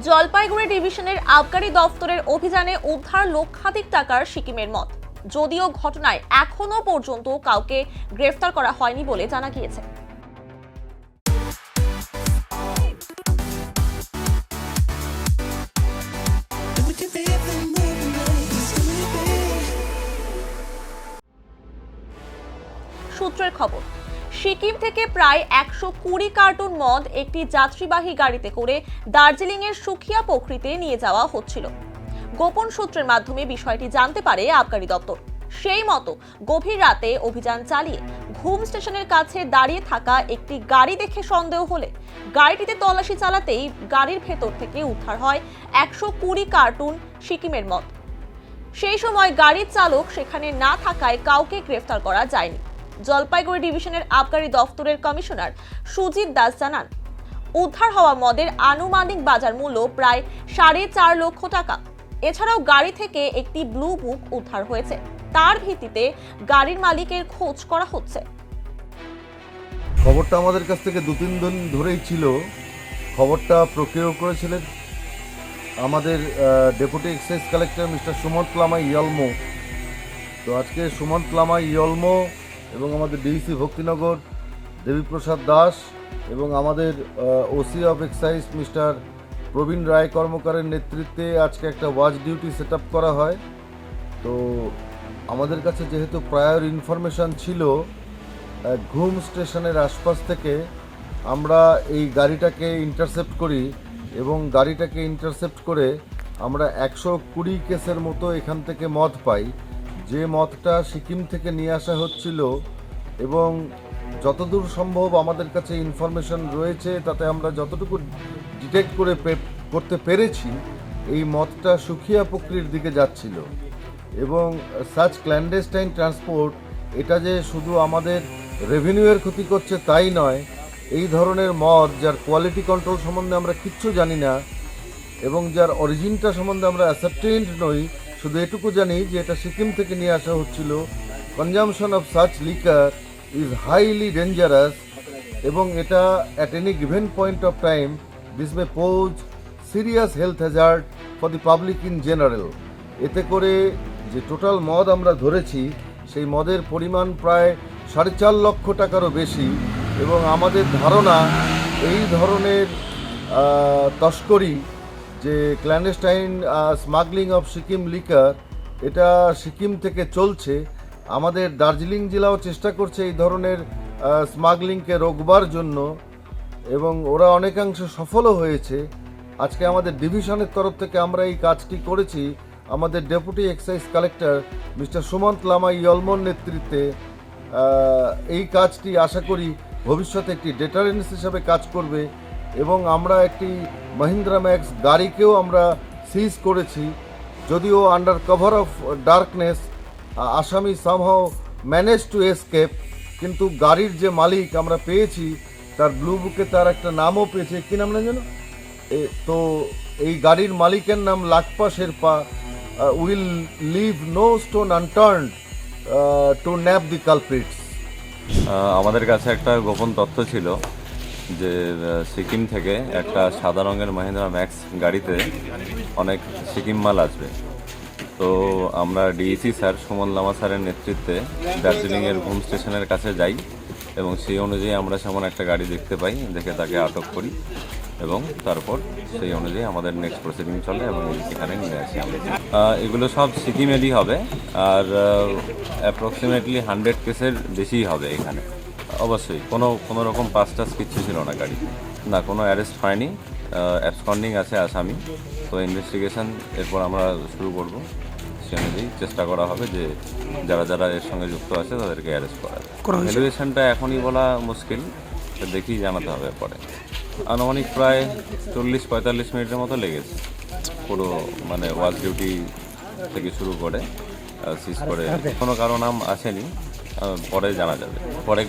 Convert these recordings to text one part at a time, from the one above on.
জলপাইগুড়ি ডিভিশনের আবগারি দফতরের অভিযানে উদ্ধার লক্ষাধিক টাকার সিকিমের মদ। যদিও ঘটনায় এখনো পর্যন্ত কাউকে গ্রেফতার করা হয়নি বলে জানা গিয়েছে। সূত্রের খবর, সিকিম থেকে প্রায় 120 কার্টুন মদ একটি যাত্রীবাহী গাড়িতে করে দার্জিলিং এর সুখিয়া পোখরিতে নিয়ে যাওয়া হচ্ছিল। গোপন সূত্রের মাধ্যমে বিষয়টি জানতে পারে আবগারি দপ্তর। সেই মতো গভীর রাতে অভিযান চালিয়ে ঘুম স্টেশনের কাছে দাঁড়িয়ে থাকা একটি গাড়ি দেখে সন্দেহ হলে গাড়িটিতে তল্লাশি চালাতেই গাড়ির ভেতর থেকে উদ্ধার হয় 120 কার্টুন সিকিমের মদ। সেই সময় গাড়ির চালক সেখানে না থাকায় কাউকে গ্রেফতার করা যায়নি। জলপাইগুড়ি ডিভিশনের আবগারি দফতরের কমিশনার সুজিত দাস জানান, উদ্ধার হওয়া মদের আনুমানিক বাজার মূল্য প্রায় 4.5 লক্ষ টাকা। এছাড়াও গাড়ি থেকে একটি ব্লু বুক উদ্ধার হয়েছে। তার ভিত্তিতে গাড়ির মালিকের খোঁজ করা হচ্ছে। খবরটা আমাদের কাছ থেকে 2-3 দিন ধরেই ছিল। খবরটা প্রক্রিয়া করেছিলেন আমাদের deputy excise collector mister Sumanta Lama Yolmo. তো আজকে সুমন্ত লামা ইয়লমো এবং আমাদের ডিসি ভক্তিনগর দেবীপ্রসাদ দাস এবং আমাদের ওসি অফ এক্সাইজ মিস্টার প্রবীণ রায় কর্মকারের নেতৃত্বে আজকে একটা ওয়াচ ডিউটি সেট আপ করা হয়। তো আমাদের কাছে যেহেতু প্রায়র ইনফরমেশান ছিল ঘুম স্টেশনের আশপাশ থেকে, আমরা এই গাড়িটাকে ইন্টারসেপ্ট করি এবং গাড়িটাকে ইন্টারসেপ্ট করে আমরা 120 কেসের মতো এখান থেকে মদ পাই, যে মদটা সিকিম থেকে নিয়ে আসা হচ্ছিল। এবং যতদূর সম্ভব আমাদের কাছে ইনফরমেশন রয়েছে তাতে আমরা যতটুকু ডিটেক্ট করতে পেরেছি এই মদটা সুখিয়া পোখরির দিকে যাচ্ছিল। এবং সাচ ক্ল্যান্ডেস্টাইন ট্রান্সপোর্ট, এটা যে শুধু আমাদের রেভিনিউয়ের ক্ষতি করছে তাই নয়, এই ধরনের মদ যার কোয়ালিটি কন্ট্রোল সম্বন্ধে আমরা কিচ্ছু জানি না এবং যার অরিজিনটা সম্বন্ধে আমরা অ্যাসেপ্টেন্ট নই, শুধু এটুকু জানি যে এটা সিকিম থেকে নিয়ে আসা হচ্ছিল। Consumption of such liquor is highly dangerous এবং এটা at any given point of time this may pose serious health Hazard for the public in general. এতে করে যে টোটাল মদ আমরা ধরেছি সেই মদের পরিমাণ প্রায় 4.5 লক্ষ টাকারও বেশি। এবং আমাদের ধারণা এই ধরনের তস্করি, যে clandestine smuggling of Sikkim liquor, এটা সিকিম থেকে চলছে। আমাদের দার্জিলিং জেলাও চেষ্টা করছে এই ধরনের স্মাগলিংকে রোকবার জন্য এবং ওরা অনেকাংশে সফলও হয়েছে। আজকে আমাদের ডিভিশনের তরফ থেকে আমরা এই কাজটি করেছি আমাদের deputy excise collector mister Sumanta Lama ইয়লমোর নেতৃত্বে। এই কাজটি আশা করি ভবিষ্যতে একটি ডেটারেন্স হিসাবে কাজ করবে এবং আমরা একটি মহিন্দ্রা ম্যাক্স গাড়িকেও আমরা সিজ করেছি। যদিও আন্ডার কভার অফ ডার্কনেস আসামি সামহাও ম্যানেজ টু এসকেপ, কিন্তু গাড়ির যে মালিক আমরা পেয়েছি তার ব্লু বুকে তার একটা নামও পেয়েছে। কী নাম না যেন? তো এই গাড়ির মালিকের নাম Lakpa Sherpa. Will leave no stone unturned to nab the culprits. আমাদের কাছে একটা গোপন তথ্য ছিল যে সিকিম থেকে একটা সাদা রঙের মহিন্দ্রা ম্যাক্স গাড়িতে অনেক সিকিম মাল আসবে। তো আমরা ডিএসি স্যার সুমন লামা স্যারের নেতৃত্বে দার্জিলিংয়ের ঘুম স্টেশনের কাছে যাই এবং সেই অনুযায়ী আমরা সেমন একটা গাড়ি দেখতে পাই, দেখে তাকে আটক করি এবং তারপর সেই অনুযায়ী আমাদের নেক্সট প্রসিডিং চলে এবং এখানে নিয়ে আসি আমরা। এগুলো সব সিকিমেরই হবে আর অ্যাপ্রক্সিমেটলি 100 কেসের বেশিই হবে এখানে। অবশ্যই কোনো রকম পাস টাস কিচ্ছু ছিল না গাড়িতে, না কোনো অ্যারেস্ট হয়নি। অ্যাবসকন্ডিং আছে আসামি। তো ইনভেস্টিগেশন এরপর আমরা শুরু করব, সে অনুযায়ী চেষ্টা করা হবে যে যারা যারা এর সঙ্গে যুক্ত আছে তাদেরকে অ্যারেস্ট করার। ভ্যালুয়েশনটা এখনই বলা মুশকিল, দেখেই জানাতে হবে পরে। আনুমানিক প্রায় 40-45 মিনিটের মতো লেগেছে পুরো মানে ওয়াচ ডিউটি থেকে শুরু করে সিজ করে। কোনো কারো নাম আসেনি, পরে জানা যাবে। পরে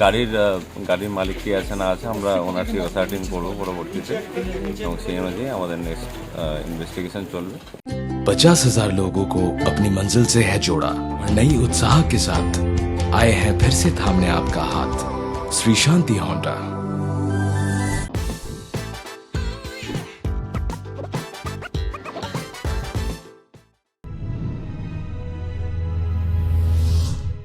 গাড়ির মালিক কি আছে না আছে আমরা ওনারটি অসার্টিন করবো পরবর্তীতে এবং সেই অনুযায়ী আমাদের নেক্সট ইনভেস্টিগেশন চলবে। 50,000 लोगों को अपनी मंजिल से है जोड़ा और नई उत्साह के साथ आए हैं फिर से थामने आपका हाथ। श्री शांति होंडा।